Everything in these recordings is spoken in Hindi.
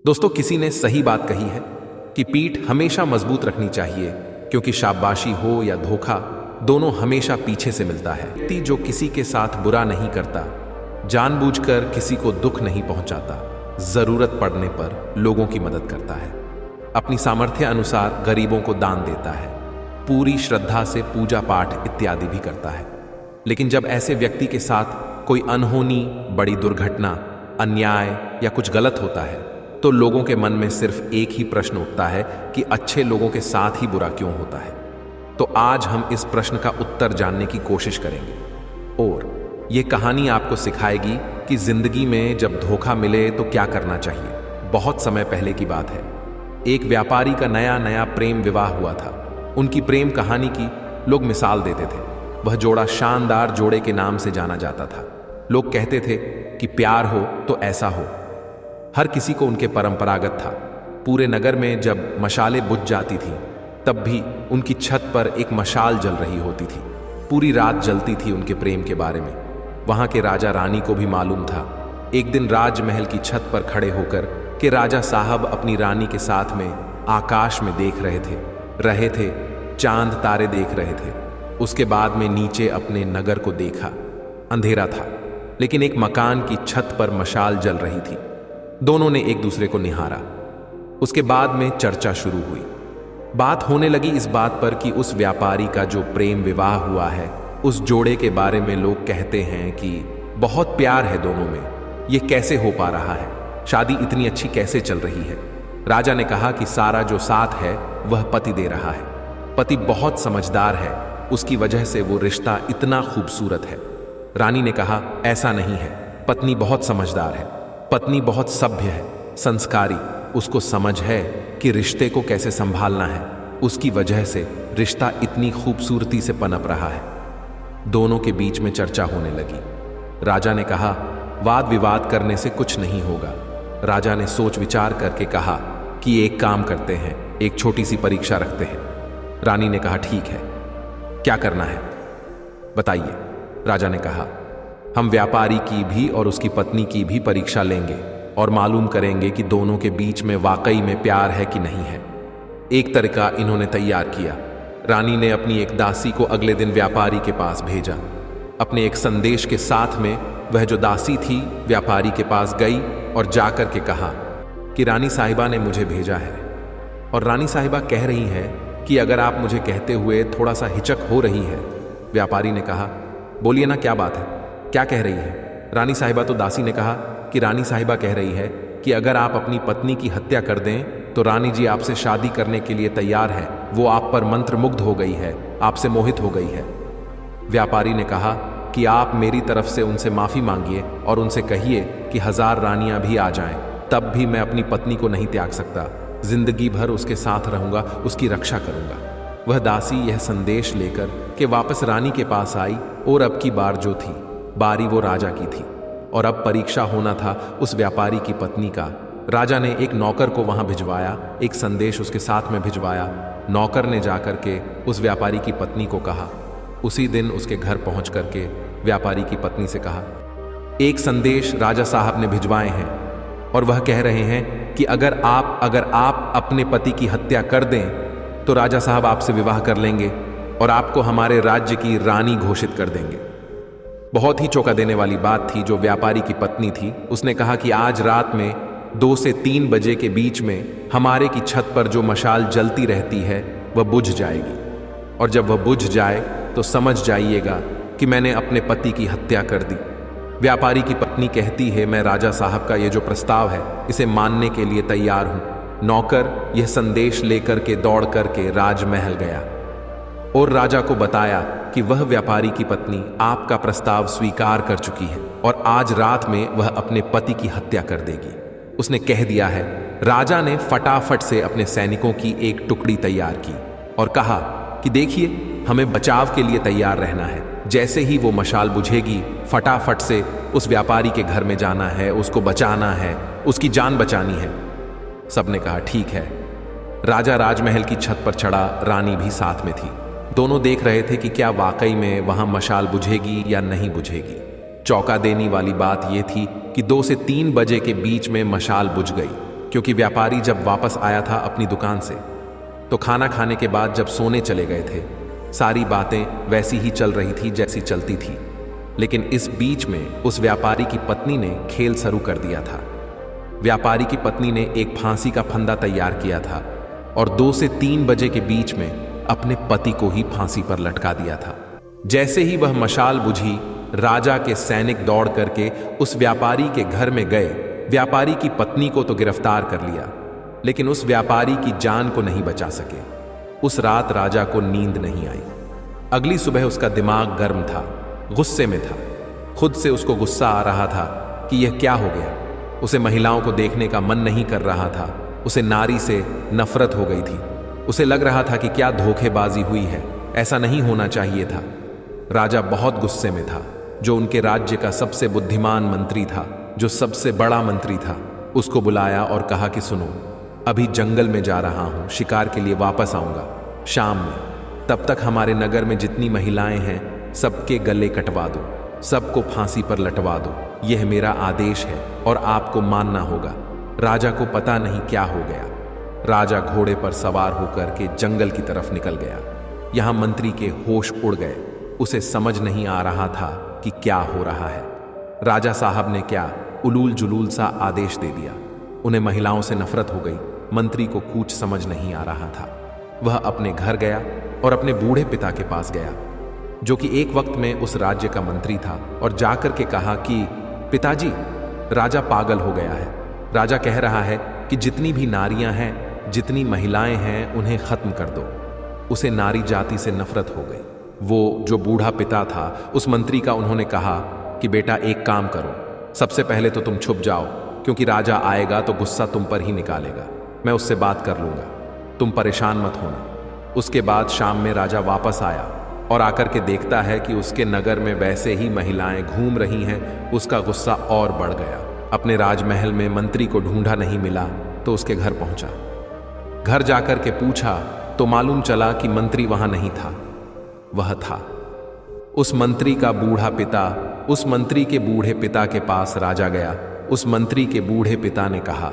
दोस्तों, किसी ने सही बात कही है कि पीठ हमेशा मजबूत रखनी चाहिए, क्योंकि शाबाशी हो या धोखा, दोनों हमेशा पीछे से मिलता है। व्यक्ति जो किसी के साथ बुरा नहीं करता, जानबूझकर किसी को दुख नहीं पहुंचाता, जरूरत पड़ने पर लोगों की मदद करता है, अपनी सामर्थ्य अनुसार गरीबों को दान देता है, पूरी श्रद्धा से पूजा पाठ इत्यादि भी करता है। लेकिन जब ऐसे व्यक्ति के साथ कोई अनहोनी, बड़ी दुर्घटना, अन्याय या कुछ गलत होता है, तो लोगों के मन में सिर्फ एक ही प्रश्न उठता है कि अच्छे लोगों के साथ ही बुरा क्यों होता है। तो आज हम इस प्रश्न का उत्तर जानने की कोशिश करेंगे, और ये कहानी आपको सिखाएगी कि जिंदगी में जब धोखा मिले तो क्या करना चाहिए। बहुत समय पहले की बात है, एक व्यापारी का नया नया प्रेम विवाह हुआ था। उनकी प्रेम कहानी की लोग मिसाल देते थे। वह जोड़ा शानदार जोड़े के नाम से जाना जाता था। लोग कहते थे कि प्यार हो तो ऐसा हो। हर किसी को उनके परंपरागत था। पूरे नगर में जब मशालें बुझ जाती थी, तब भी उनकी छत पर एक मशाल जल रही होती थी। पूरी रात जलती थी उनके प्रेम के बारे में। वहां के राजा रानी को भी मालूम था। एक दिन राजमहल की छत पर खड़े होकर के राजा साहब अपनी रानी के साथ में आकाश में देख रहे थे, चांद तारे देख रहे थे। उसके बाद में नीचे अपने नगर को देखा। अंधेरा था, लेकिन एक मकान की छत पर मशाल जल रही थी। दोनों ने एक दूसरे को निहारा। उसके बाद में चर्चा शुरू हुई। बात होने लगी इस बात पर कि उस व्यापारी का जो प्रेम विवाह हुआ है, उस जोड़े के बारे में लोग कहते हैं कि बहुत प्यार है दोनों में, ये कैसे हो पा रहा है, शादी इतनी अच्छी कैसे चल रही है। राजा ने कहा कि सारा जो साथ है वह पति दे रहा है। पति बहुत समझदार है, उसकी वजह से वो रिश्ता इतना खूबसूरत है। रानी ने कहा, ऐसा नहीं है, पत्नी बहुत समझदार है, पत्नी बहुत सभ्य है, संस्कारी, उसको समझ है कि रिश्ते को कैसे संभालना है, उसकी वजह से रिश्ता इतनी खूबसूरती से पनप रहा है। दोनों के बीच में चर्चा होने लगी। राजा ने कहा, वाद विवाद करने से कुछ नहीं होगा। राजा ने सोच विचार करके कहा कि एक काम करते हैं, एक छोटी सी परीक्षा रखते हैं। रानी ने कहा, ठीक है, क्या करना है बताइए। राजा ने कहा, हम व्यापारी की भी और उसकी पत्नी की भी परीक्षा लेंगे और मालूम करेंगे कि दोनों के बीच में वाकई में प्यार है कि नहीं है। एक तरीका इन्होंने तैयार किया। रानी ने अपनी एक दासी को अगले दिन व्यापारी के पास भेजा। अपने एक संदेश के साथ में वह जो दासी थी व्यापारी के पास गई और जाकर के कहा कि रानी साहिबा ने मुझे भेजा है। और रानी साहिबा कह रही हैं कि अगर आप मुझे कहते हुए थोड़ा सा हिचक हो रही है। व्यापारी ने कहा, बोलिए ना, क्या बात है, क्या कह रही है। रानी साहिबा तो दासी ने कहा कि रानी साहिबा कह रही है कि अगर आप अपनी पत्नी की हत्या कर दें तो रानी जी आपसे शादी करने के लिए तैयार है। वो आप पर मंत्रमुग्ध हो गई है, आपसे मोहित हो गई है। व्यापारी ने कहा कि आप मेरी तरफ से उनसे माफी मांगिए और उनसे कहिए कि 1000 रानियां भी आ जाएं, तब भी मैं अपनी पत्नी को नहीं त्याग सकता। जिंदगी भर उसके साथ रहूंगा, उसकी रक्षा करूंगा। वह दासी यह संदेश लेकर के वापस रानी के पास आई, और अब की बार जो थी बारी वो राजा की थी, और अब परीक्षा होना था उस व्यापारी की पत्नी का। राजा ने एक नौकर को वहां भिजवाया, एक संदेश उसके साथ में भिजवाया। नौकर ने जाकर के उस व्यापारी की पत्नी को कहा। उसी दिन उसके घर पहुंच करके व्यापारी की पत्नी से कहा, एक संदेश राजा साहब ने भिजवाए हैं और वह कह रहे हैं कि अगर आप अपने पति की हत्या कर दें तो राजा साहब आपसे विवाह कर लेंगे और आपको हमारे राज्य की रानी घोषित कर देंगे। बहुत ही चौंका देने वाली बात थी। जो व्यापारी की पत्नी थी, उसने कहा कि आज रात में 2 से 3 बजे के बीच में हमारे की छत पर जो मशाल जलती रहती है वह बुझ जाएगी, और जब वह बुझ जाए तो समझ जाइएगा कि मैंने अपने पति की हत्या कर दी। व्यापारी की पत्नी कहती है, मैं राजा साहब का ये जो प्रस्ताव है इसे मानने के लिए तैयार हूं। नौकर यह संदेश लेकर के दौड़ करके राजमहल गया और राजा को बताया कि वह व्यापारी की पत्नी आपका प्रस्ताव स्वीकार कर चुकी है और आज रात में वह अपने पति की हत्या कर देगी। उसने कह दिया है। राजा ने फटाफट से अपने सैनिकों की एक टुकड़ी तैयार की और कहा कि देखिए, हमें बचाव के लिए तैयार रहना है। जैसे ही वो मशाल बुझेगी, फटाफट से उस व्यापारी के घर में जाना है, उसको बचाना है, उसकी जान बचानी है। सबने कहा, ठीक है। राजा राजमहल की छत पर चढ़ा, रानी भी साथ में थी। दोनों देख रहे थे कि क्या वाकई में वहां मशाल बुझेगी या नहीं बुझेगी। चौंका देने वाली बात यह थी कि 2 से 3 बजे के बीच में मशाल बुझ गई। क्योंकि व्यापारी जब वापस आया था अपनी दुकान से तो खाना खाने के बाद जब सोने चले गए थे, सारी बातें वैसी ही चल रही थी जैसी चलती थी। लेकिन इस बीच में उस व्यापारी की पत्नी ने खेल शुरू कर दिया था। व्यापारी की पत्नी ने एक फांसी का फंदा तैयार किया था और 2 से 3 बजे के बीच में अपने पति को ही फांसी पर लटका दिया था। जैसे ही वह मशाल बुझी, राजा के सैनिक दौड़ करके उस व्यापारी के घर में गए। व्यापारी की पत्नी को तो गिरफ्तार कर लिया, लेकिन उस व्यापारी की जान को नहीं बचा सके। उस रात राजा को नींद नहीं आई। अगली सुबह उसका दिमाग गर्म था, गुस्से में था। खुद से उसको गुस्सा आ रहा था कि यह क्या हो गया। उसे महिलाओं को देखने का मन नहीं कर रहा था। उसे नारी से नफरत हो गई थी। उसे लग रहा था कि क्या धोखेबाजी हुई है, ऐसा नहीं होना चाहिए था। राजा बहुत गुस्से में था। जो उनके राज्य का सबसे बुद्धिमान मंत्री था, जो सबसे बड़ा मंत्री था, उसको बुलाया और कहा कि सुनो, अभी जंगल में जा रहा हूं, शिकार के लिए वापस आऊंगा शाम में। तब तक हमारे नगर में जितनी महिलाएं हैं सबके गले कटवा दो, सबको फांसी पर लटवा दो। यह मेरा आदेश है और आपको मानना होगा। राजा को पता नहीं क्या हो गया। राजा घोड़े पर सवार होकर के जंगल की तरफ निकल गया। यहां मंत्री के होश उड़ गए। उसे समझ नहीं आ रहा था कि क्या हो रहा है। राजा साहब ने क्या उलूल जुलूल सा आदेश दे दिया। उन्हें महिलाओं से नफरत हो गई। मंत्री को कुछ समझ नहीं आ रहा था। वह अपने घर गया और अपने बूढ़े पिता के पास गया, जो कि एक वक्त में उस राज्य का मंत्री था, और जाकर के कहा कि पिताजी, राजा पागल हो गया है। राजा कह रहा है कि जितनी भी नारियां हैं, जितनी महिलाएं हैं, उन्हें खत्म कर दो। उसे नारी जाति से नफरत हो गई। वो जो बूढ़ा पिता था, उस मंत्री का, उन्होंने कहा कि बेटा एक काम करो, सबसे पहले तो तुम छुप जाओ, क्योंकि राजा आएगा तो गुस्सा तुम पर ही निकालेगा। मैं उससे बात कर लूंगा, तुम परेशान मत होना। उसके बाद शाम में राजा वापस आया और आकर के देखता है कि उसके नगर में वैसे ही महिलाएं घूम रही हैं। उसका गुस्सा और बढ़ गया। अपने राजमहल में मंत्री को ढूंढा नहीं मिला तो उसके घर पहुंचा। घर जाकर के पूछा तो मालूम चला कि मंत्री वहां नहीं था। वह था उस मंत्री का बूढ़ा पिता। उस मंत्री के बूढ़े पिता के पास राजा गया। उस मंत्री के बूढ़े पिता ने कहा,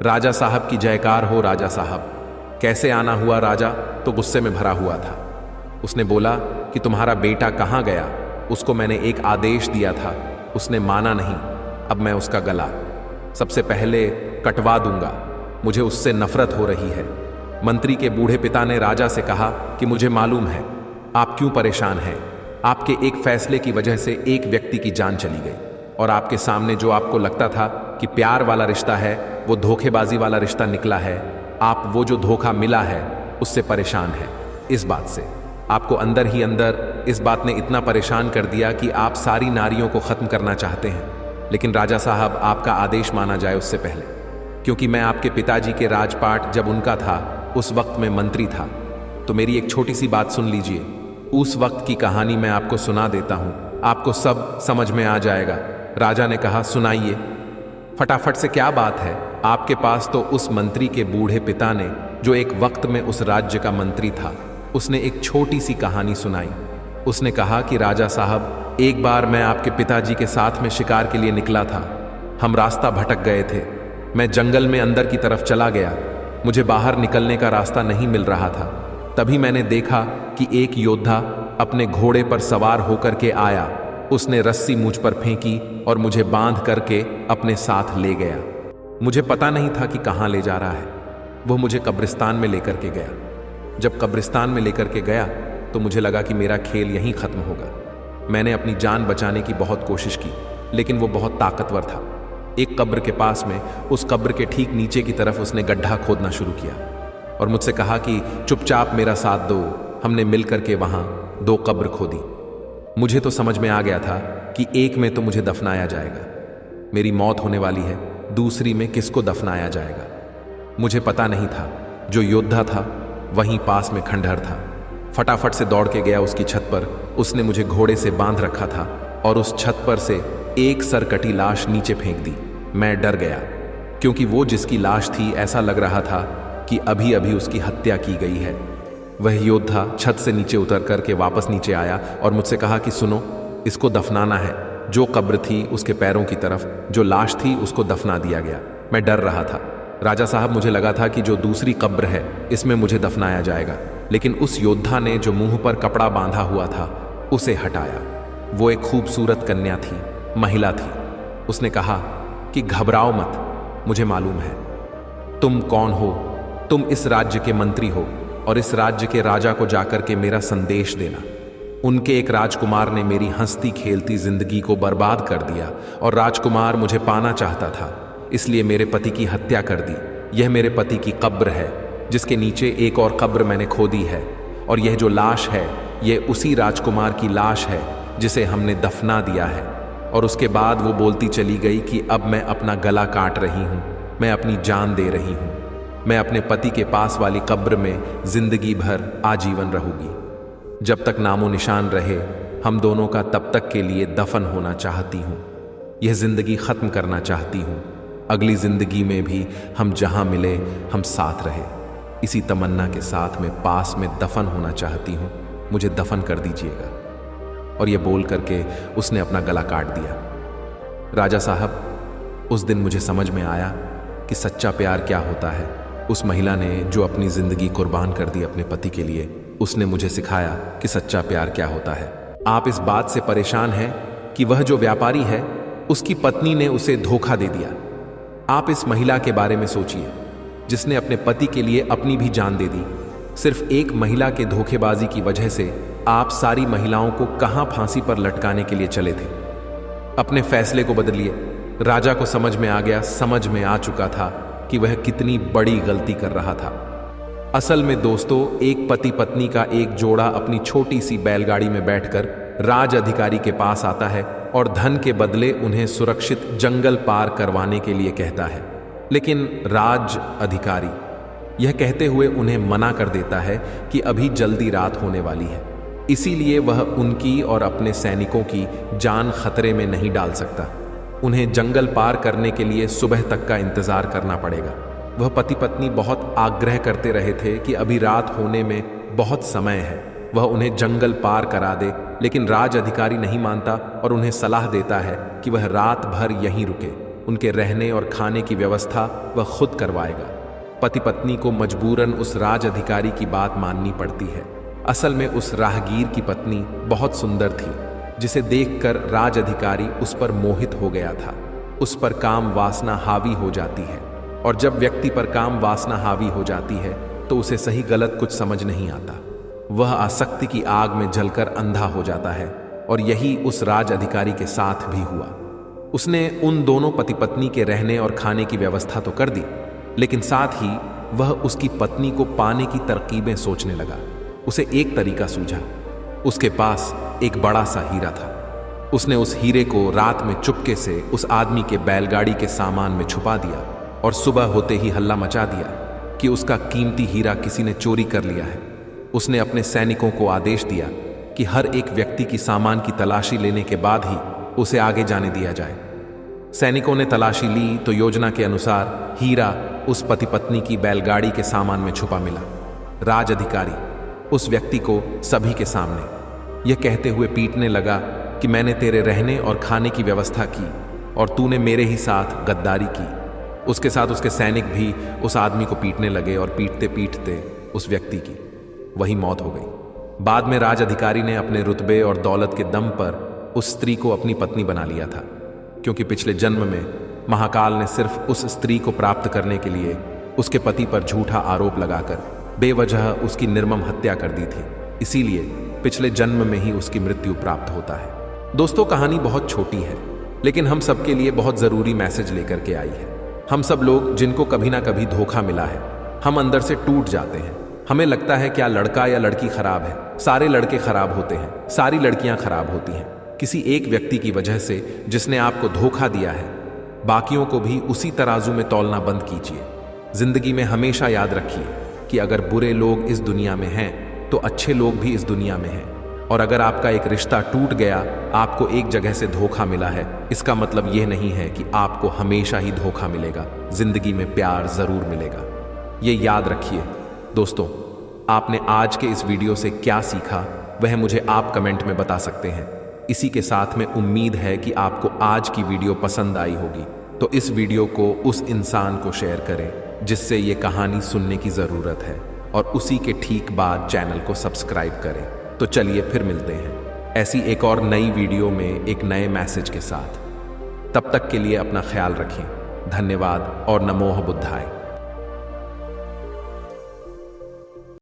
राजा साहब की जयकार हो। राजा साहब, कैसे आना हुआ? राजा तो गुस्से में भरा हुआ था। उसने बोला कि तुम्हारा बेटा कहाँ गया? उसको मैंने एक आदेश दिया था, उसने माना नहीं। अब मैं उसका गला सबसे पहले कटवा दूंगा। मुझे उससे नफरत हो रही है। मंत्री के बूढ़े पिता ने राजा से कहा कि मुझे मालूम है आप क्यों परेशान हैं। आपके एक फैसले की वजह से एक व्यक्ति की जान चली गई, और आपके सामने जो आपको लगता था कि प्यार वाला रिश्ता है, वो धोखेबाजी वाला रिश्ता निकला है। आप वो जो धोखा मिला है उससे परेशान हैं। इस बात से आपको अंदर ही अंदर इस बात ने इतना परेशान कर दिया कि आप सारी नारियों को खत्म करना चाहते हैं। लेकिन राजा साहब, आपका आदेश माना जाए उससे पहले, क्योंकि मैं आपके पिताजी के राजपाट जब उनका था उस वक्त में मंत्री था। तो मेरी एक छोटी सी बात सुन लीजिए। उस वक्त की कहानी मैं आपको सुना देता हूं, आपको सब समझ में आ जाएगा। राजा ने कहा, सुनाइए। फटाफट से। क्या बात है आपके पास? तो उस मंत्री के बूढ़े पिता ने, जो एक वक्त में उस राज्य का मंत्री था, उसने एक छोटी सी कहानी सुनाई। उसने कहा कि राजा साहब, एक बार मैं आपके पिताजी के साथ में शिकार के लिए निकला था। हम रास्ता भटक गए थे। मैं जंगल में अंदर की तरफ चला गया। मुझे बाहर निकलने का रास्ता नहीं मिल रहा था। तभी मैंने देखा कि एक योद्धा अपने घोड़े पर सवार होकर के आया। उसने रस्सी मुझ पर फेंकी और मुझे बांध करके अपने साथ ले गया। मुझे पता नहीं था कि कहाँ ले जा रहा है। वह मुझे कब्रिस्तान में लेकर के गया। जब कब्रिस्तान में लेकर के गया तो मुझे लगा कि मेरा खेल यहीं खत्म होगा। मैंने अपनी जान बचाने की बहुत कोशिश की, लेकिन वो बहुत ताकतवर था। एक कब्र के पास में, उस कब्र के ठीक नीचे की तरफ उसने गड्ढा खोदना शुरू किया और मुझसे कहा कि चुपचाप मेरा साथ दो। हमने मिलकर के वहां 2 कब्र खोदी। मुझे तो समझ में आ गया था कि एक में तो मुझे दफनाया जाएगा, मेरी मौत होने वाली है। दूसरी में किसको दफनाया जाएगा मुझे पता नहीं था। जो योद्धा था वहीं पास में खंडहर था। फटाफट से दौड़ के गया उसकी छत पर। उसने मुझे घोड़े से बांध रखा था और उस छत पर से एक सरकटी लाश नीचे फेंक दी। मैं डर गया, क्योंकि वो जिसकी लाश थी, ऐसा लग रहा था कि अभी अभी उसकी हत्या की गई है। वह योद्धा छत से नीचे उतर करके वापस नीचे आया और मुझसे कहा कि सुनो, इसको दफनाना है। जो कब्र थी उसके पैरों की तरफ जो लाश थी उसको दफना दिया गया। मैं डर रहा था। राजा साहब, मुझे लगा था कि जो दूसरी कब्र है इसमें मुझे दफनाया जाएगा, लेकिन उस योद्धा ने जो मुंह पर कपड़ा बांधा हुआ था उसे हटाया। वो एक खूबसूरत कन्या थी, महिला थी। उसने कहा कि घबराओ मत, मुझे मालूम है तुम कौन हो। तुम इस राज्य के मंत्री हो और इस राज्य के राजा को जाकर के मेरा संदेश देना। उनके एक राजकुमार ने मेरी हंसती खेलती जिंदगी को बर्बाद कर दिया और राजकुमार मुझे पाना चाहता था, इसलिए मेरे पति की हत्या कर दी। यह मेरे पति की कब्र है जिसके नीचे एक और कब्र मैंने खोदी है, और यह जो लाश है यह उसी राजकुमार की लाश है जिसे हमने दफना दिया है। और उसके बाद वो बोलती चली गई कि अब मैं अपना गला काट रही हूँ, मैं अपनी जान दे रही हूँ, मैं अपने पति के पास वाली कब्र में जिंदगी भर आजीवन रहूंगी। जब तक नामो निशान रहे हम दोनों का तब तक के लिए दफन होना चाहती हूँ। यह जिंदगी खत्म करना चाहती हूँ। अगली जिंदगी में भी हम जहाँ मिले हम साथ रहे। इसी तमन्ना के साथ मैं पास में दफन होना चाहती हूँ, मुझे दफन कर दीजिएगा। और यह बोल करके उसने अपना गला काट दिया। राजा साहब, उस दिन मुझे समझ में आया कि सच्चा प्यार क्या होता है। उस महिला ने जो अपनी जिंदगी कुर्बान कर दी अपने पति के लिए, उसने मुझे सिखाया कि सच्चा प्यार क्या होता है। आप इस बात से परेशान हैं कि वह जो व्यापारी है उसकी पत्नी ने उसे धोखा दे दिया। आप इस महिला के बारे में सोचिए जिसने अपने पति के लिए अपनी भी जान दे दी। सिर्फ एक महिला के धोखेबाजी की वजह से आप सारी महिलाओं को कहां फांसी पर लटकाने के लिए चले थे। अपने फैसले को बदलिए। राजा को समझ में आ गया, समझ में आ चुका था कि वह कितनी बड़ी गलती कर रहा था। असल में दोस्तों, एक पति पत्नी का एक जोड़ा अपनी छोटी सी बैलगाड़ी में बैठकर राज अधिकारी के पास आता है और धन के बदले उन्हें सुरक्षित जंगल पार करवाने के लिए कहता है। लेकिन राज अधिकारी यह कहते हुए उन्हें मना कर देता है कि अभी जल्दी रात होने वाली है, इसीलिए वह उनकी और अपने सैनिकों की जान खतरे में नहीं डाल सकता। उन्हें जंगल पार करने के लिए सुबह तक का इंतजार करना पड़ेगा। वह पति पत्नी बहुत आग्रह करते रहे थे कि अभी रात होने में बहुत समय है, वह उन्हें जंगल पार करा दे, लेकिन राज अधिकारी नहीं मानता और उन्हें सलाह देता है कि वह रात भर यहीं रुके। उनके रहने और खाने की व्यवस्था वह खुद करवाएगा। पति पत्नी को मजबूरन उस राज अधिकारी की बात माननी पड़ती है। असल में उस राहगीर की पत्नी बहुत सुंदर थी, जिसे देखकर राज अधिकारी उस पर मोहित हो गया था। उस पर काम वासना हावी हो जाती है, और जब व्यक्ति पर काम वासना हावी हो जाती है तो उसे सही गलत कुछ समझ नहीं आता। वह आसक्ति की आग में जलकर अंधा हो जाता है, और यही उस राज अधिकारी के साथ भी हुआ। उसने उन दोनों पति पत्नी के रहने और खाने की व्यवस्था तो कर दी, लेकिन साथ ही वह उसकी पत्नी को पाने की तरकीबें सोचने लगा। उसे एक तरीका सूझा। उसके पास एक बड़ा सा हीरा था। उसने उस हीरे को रात में चुपके से उस आदमी के बैलगाड़ी के सामान में छुपा दिया, और सुबह होते ही हल्ला मचा दिया कि उसका कीमती हीरा किसी ने चोरी कर लिया है। उसने अपने सैनिकों को आदेश दिया कि हर एक व्यक्ति की सामान की तलाशी लेने के बाद ही उसे आगे जाने दिया जाए। सैनिकों ने तलाशी ली तो योजना के अनुसार हीरा उस पति पत्नी की बैलगाड़ी के सामान में छुपा मिला। राज अधिकारी उस व्यक्ति को सभी के सामने यह कहते हुए पीटने लगा कि मैंने तेरे रहने और खाने की व्यवस्था की और तूने मेरे ही साथ गद्दारी की। उसके साथ उसके सैनिक भी उस आदमी को पीटने लगे, और पीटते पीटते उस व्यक्ति की वही मौत हो गई। बाद में राज अधिकारी ने अपने रुतबे और दौलत के दम पर उस स्त्री को अपनी पत्नी बना लिया था, क्योंकि पिछले जन्म में महाकाल ने सिर्फ उस स्त्री को प्राप्त करने के लिए उसके पति पर झूठा आरोप लगाकर बेवजह उसकी निर्मम हत्या कर दी थी। इसीलिए पिछले जन्म में ही उसकी मृत्यु प्राप्त होता है। दोस्तों, कहानी बहुत छोटी है, लेकिन हम सबके लिए बहुत जरूरी मैसेज लेकर के आई है। हम सब लोग जिनको कभी ना कभी धोखा मिला है, हम अंदर से टूट जाते हैं। हमें लगता है क्या लड़का या लड़की खराब है, सारे लड़के खराब होते हैं, सारी लड़कियां खराब होती हैं। किसी एक व्यक्ति की वजह से जिसने आपको धोखा दिया है, बाकियों को भी उसी तराजू में तौलना बंद कीजिए। जिंदगी में हमेशा याद रखिए कि अगर बुरे लोग इस दुनिया में हैं तो अच्छे लोग भी इस दुनिया में हैं। और अगर आपका एक रिश्ता टूट गया, आपको एक जगह से धोखा मिला है, इसका मतलब यह नहीं है कि आपको हमेशा ही धोखा मिलेगा। जिंदगी में प्यार जरूर मिलेगा, ये याद रखिए। दोस्तों, आपने आज के इस वीडियो से क्या सीखा वह मुझे आप कमेंट में बता सकते हैं। इसी के साथ में उम्मीद है कि आपको आज की वीडियो पसंद आई होगी, तो इस वीडियो को उस इंसान को शेयर करें जिससे ये कहानी सुनने की ज़रूरत है, और उसी के ठीक बाद चैनल को सब्सक्राइब करें। तो चलिए फिर मिलते हैं ऐसी एक और नई वीडियो में एक नए मैसेज के साथ। तब तक के लिए अपना ख्याल रखें। धन्यवाद और नमोह बुद्धाय।